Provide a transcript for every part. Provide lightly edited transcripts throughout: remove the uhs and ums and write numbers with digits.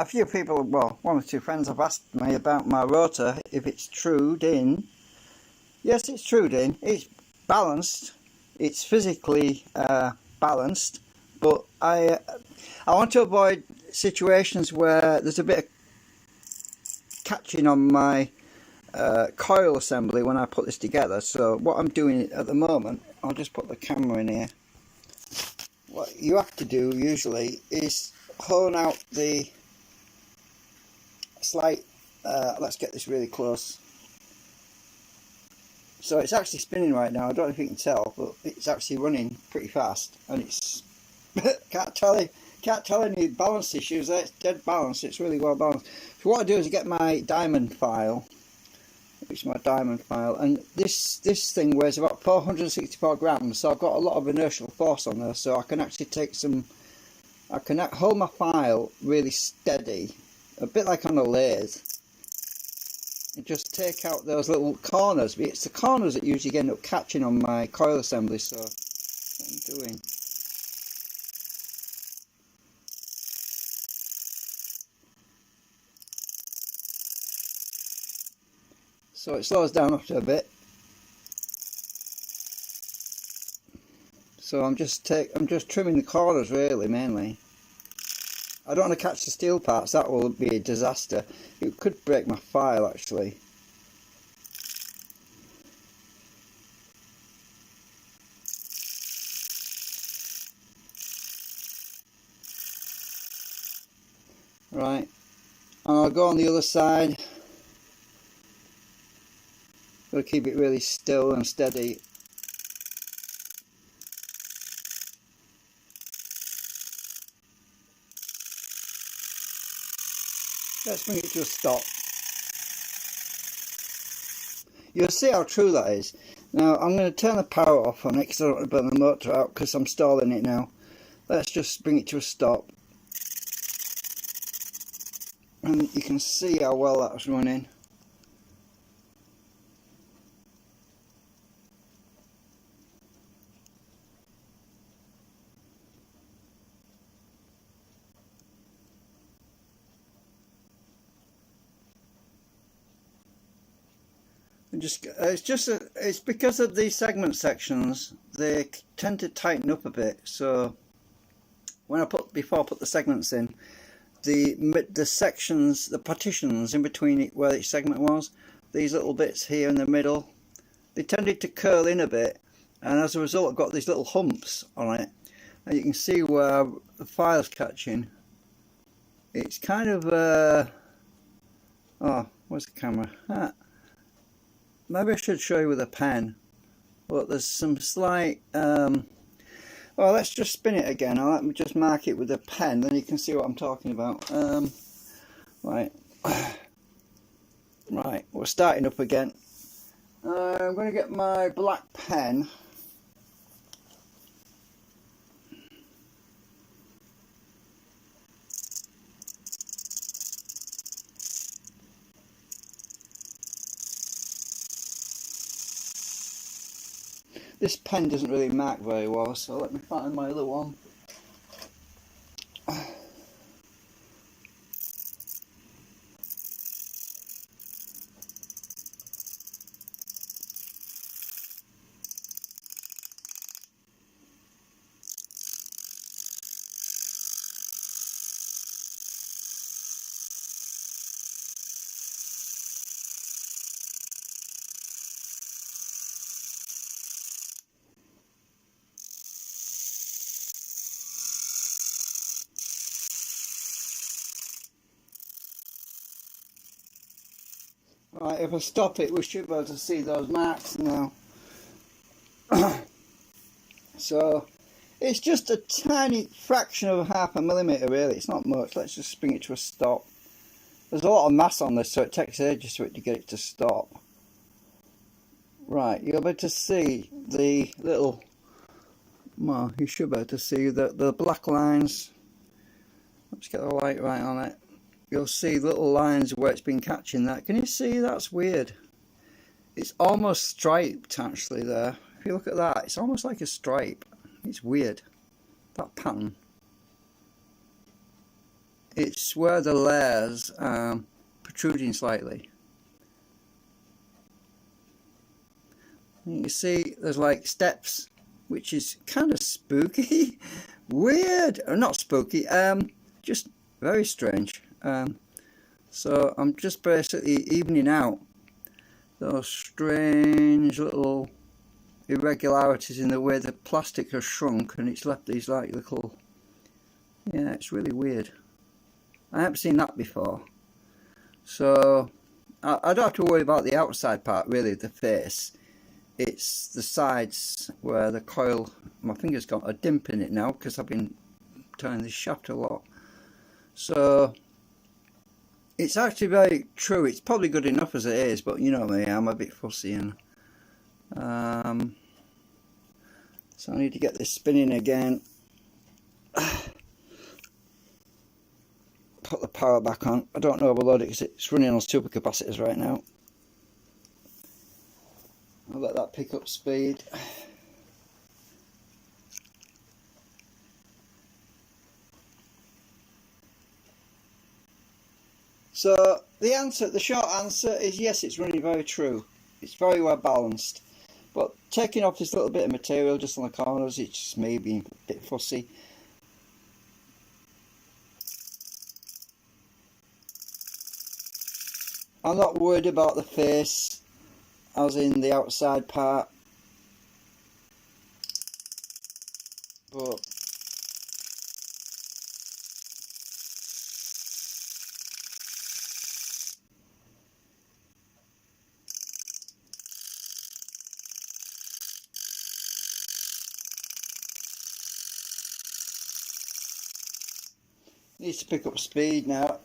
a few people, well, one or two friends have asked me about my rotor, if it's trued in. Yes, it's trued in. It's balanced. It's physically balanced, but I want to avoid situations where there's a bit of catching on my coil assembly when I put this together. So what I'm doing at the moment, I'll just put the camera in here. What you have to do usually is hone out the slight, let's get this really close. So it's actually spinning right now. I don't know if you can tell, but it's actually running pretty fast, and it's can't tell any balance issues there. It's dead balanced. It's really well balanced. So what I do is I get my diamond file, which is my diamond file, and this thing weighs about 464 grams, so I've got a lot of inertial force on there, so I can actually take some, I can hold my file really steady, a bit like on a lathe, and just take out those little corners. It's the corners that usually end up catching on my coil assembly. So what I'm doing, so it slows down after a bit. So I'm just trimming the corners really, mainly. I don't want to catch the steel parts, that will be a disaster. It could break my file actually. Right, and I'll go on the other side. Got to keep it really still and steady. Let's bring it to a stop. You'll see how true that is. Now I'm going to turn the power off on it because I don't want to burn the motor out because I'm stalling it now. Let's just bring it to a stop. And you can see how well that's running. It's because of the segment sections, they tend to tighten up a bit. So when before I put the segments in, the sections, the partitions in between it where each segment was, these little bits here in the middle, they tended to curl in a bit, and as a result I've got these little humps on it, and you can see where the file's catching. It's kind of oh, where's the camera? Maybe I should show you with a pen, but there's some slight well, let's just spin it again. Let me just mark it with a pen, then you can see what I'm talking about. Right, we're starting up again. I'm going to get my black pen. This pen doesn't really mark very well, so let me find my other one. Right, if I stop it, we should be able to see those marks now. So it's just a tiny fraction of half a millimetre really, it's not much. Let's just bring it to a stop. There's a lot of mass on this, so it takes ages for it to get it to stop. Right, you'll be able to see the little, well, you should be able to see the black lines. Let's get the light right on it. You'll see little lines where it's been catching that. Can you see? That's weird. It's almost striped actually there. If you look at that, it's almost like a stripe. It's weird, that pattern. it's where the layers are protruding slightly. You can see there's like steps, which is kind of spooky. Weird, or not spooky, just very strange. So I'm just basically evening out those strange little irregularities in the way the plastic has shrunk, and it's left these like little, yeah, it's really weird. I haven't seen that before. So I don't have to worry about the outside part really, the face. It's the sides where the coil, my finger's got a dimp in it now because I've been turning this shaft a lot. So it's actually very true. It's probably good enough as it is, but you know me, I'm a bit fussy, and so I need to get this spinning again. Put the power back on. I don't overload it because it's running on supercapacitors right now. I'll let that pick up speed. So the short answer is yes, it's running very true. It's very well balanced. But taking off this little bit of material just on the corners, it's just me being a bit fussy. I'm not worried about the face, as in the outside part, but needs to pick up speed now.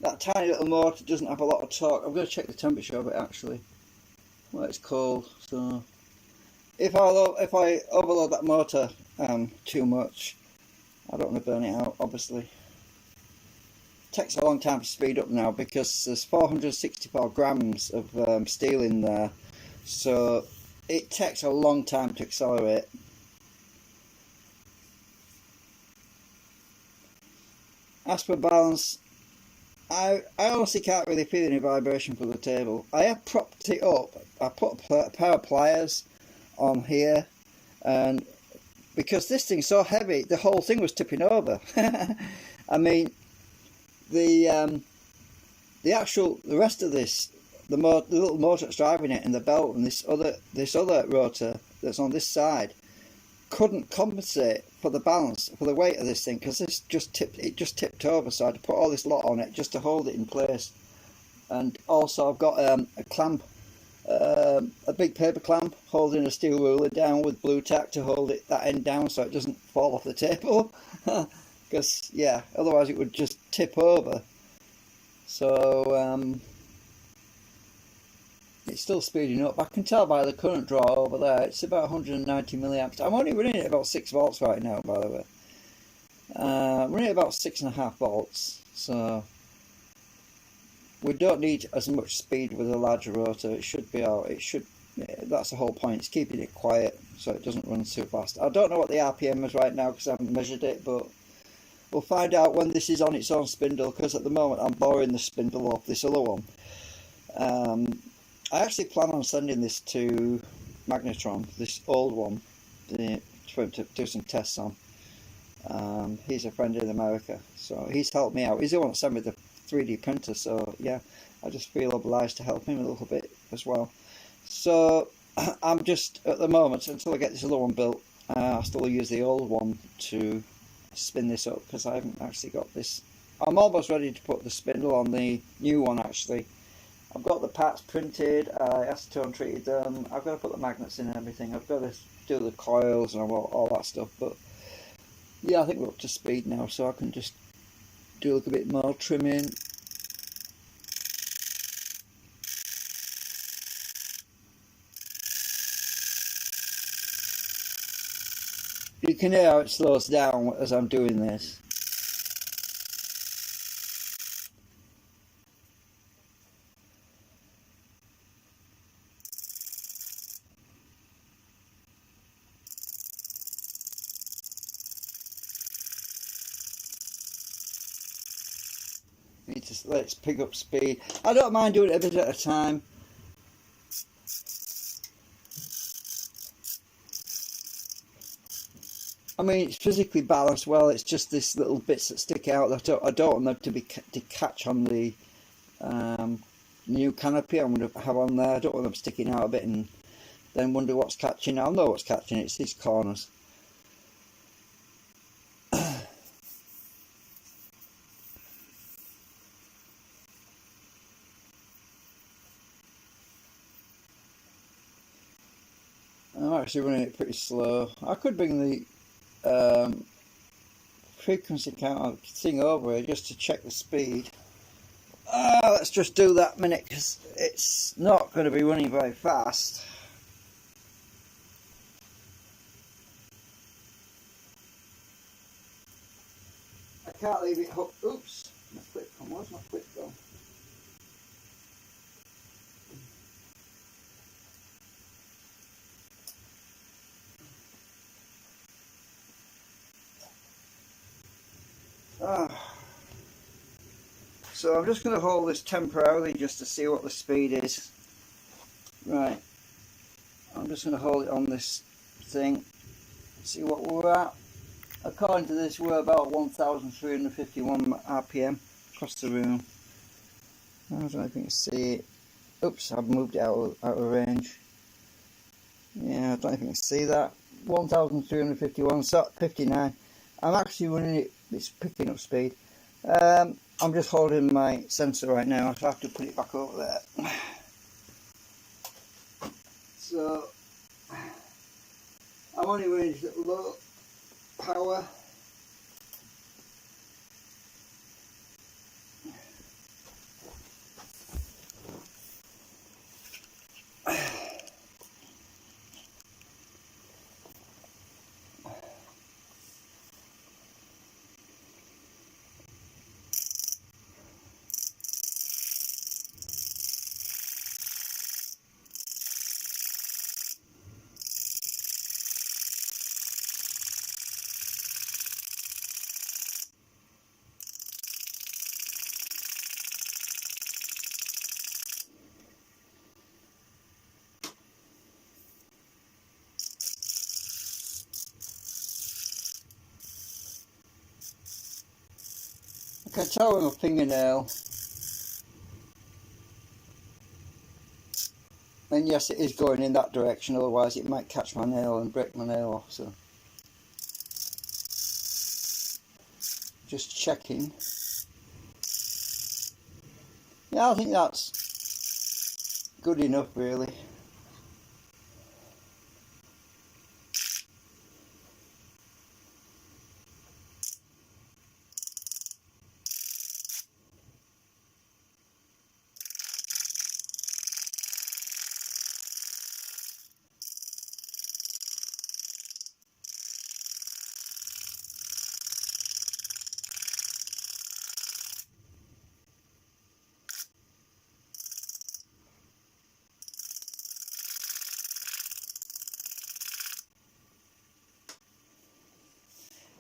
That tiny little motor doesn't have a lot of torque. I'm going to check the temperature of it actually. Well, it's cold, so if I overload that motor too much, I don't want to burn it out, obviously. It takes a long time to speed up now because there's 464 grams of steel in there, so it takes a long time to accelerate. As for balance, I honestly can't really feel any vibration from the table. I have propped it up. I put a pair of pliers on here, and because this thing's so heavy, the whole thing was tipping over. I mean, the rest of this, the little motor that's driving it, and the belt, and this other rotor that's on this side, couldn't compensate for the balance, for the weight of this thing, because it just tipped over. So I had to put all this lot on it just to hold it in place. And also I've got a clamp, a big paper clamp holding a steel ruler down with blue tack to hold that end down so it doesn't fall off the table. Because yeah, otherwise it would just tip over. So it's still speeding up. I can tell by the current draw over there, it's about 190 milliamps. I'm only running at about 6 volts right now, by the way. I'm running at about 6.5 volts, so we don't need as much speed with a larger rotor. It should be out. That's the whole point. It's keeping it quiet so it doesn't run too fast. I don't know what the RPM is right now because I haven't measured it, but we'll find out when this is on its own spindle, because at the moment I'm borrowing the spindle off this other one. I actually plan on sending this to Magnetron, this old one, for him to do some tests on. He's a friend in America, so he's helped me out. He's the one that sent me the 3D printer, so yeah, I just feel obliged to help him a little bit as well. So I'm just, at the moment, until I get this other one built, I still use the old one to spin this up, because I haven't actually got this. I'm almost ready to put the spindle on the new one actually. I've got the parts printed, I acetone treated them, I've got to put the magnets in and everything, I've got to do the coils and all that stuff, but yeah, I think we're up to speed now, so I can just do a little bit more trimming. You can hear how it slows down as I'm doing this. need to let's pick up speed. I don't mind doing it a bit at a time. I mean, it's physically balanced well. It's just this little bits that stick out that I don't want them to catch on the new canopy I'm going to have on there. I don't want them sticking out a bit and then wonder what's catching. I'll know what's catching. It's these corners. I'm actually running it pretty slow. I could bring the frequency count thing over here just to check the speed. Let's just do that minute because it's not going to be running very fast. I can't leave it hooked. Oops, my clip gone. Where's my clip gone? So I'm just going to hold this temporarily just to see what the speed is. Right, I'm just going to hold it on this thing, see what we're at. According to this, we're about 1,351 RPM across the room. I don't know if you can see it. Oops, I've moved it out of range. Yeah, I don't know if you can see that. 1,351, so 59. I'm actually running it, it's picking up speed. I'm just holding my sensor right now, so I have to put it back over there. So, I'm only running it at low power. I can tell with my fingernail, and yes, it is going in that direction, otherwise it might catch my nail and break my nail off. So just checking. Yeah, I think that's good enough really.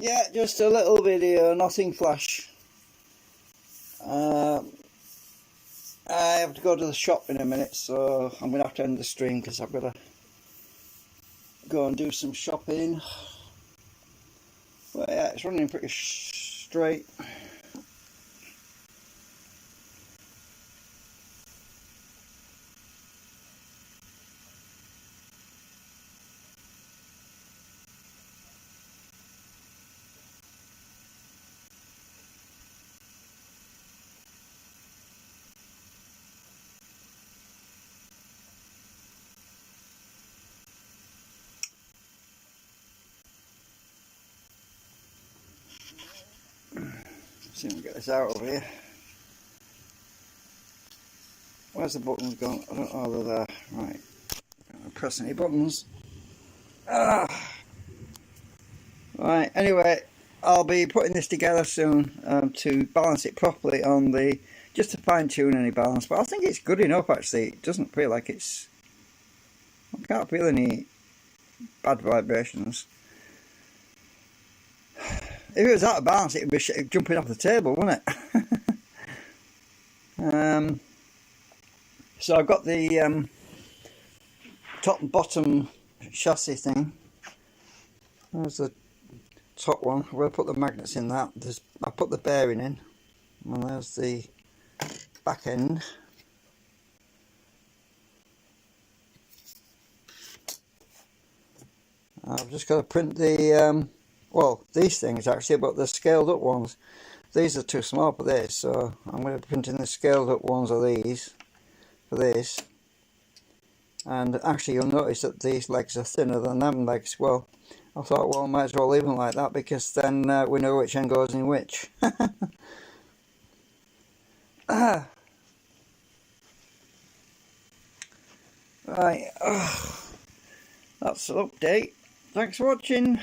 Yeah, just a little video, nothing flash. I have to go to the shop in a minute, so I'm going to have to end the stream because I've got to go and do some shopping. But yeah, it's running pretty straight. See if we can get this out over here. Where's the buttons gone? I don't know, they're there. Right. Don't press any buttons. Right, anyway, I'll be putting this together soon to balance it properly on the, just to fine tune any balance, but I think it's good enough actually. It doesn't feel like it's, I can't feel any bad vibrations. If it was out of balance, it would be jumping off the table, wouldn't it? So I've got the top and bottom chassis thing. There's the top one. I'm going to put the magnets in that. I put the bearing in, and there's the back end. I've just got to print the well, these things actually, but the scaled up ones. These are too small for this, so I'm going to be printing the scaled up ones of these for this. And actually you'll notice that these legs are thinner than them legs. Well, I thought, well, I might as well leave them like that, because then we know which end goes in which. Right, that's an update. Thanks for watching.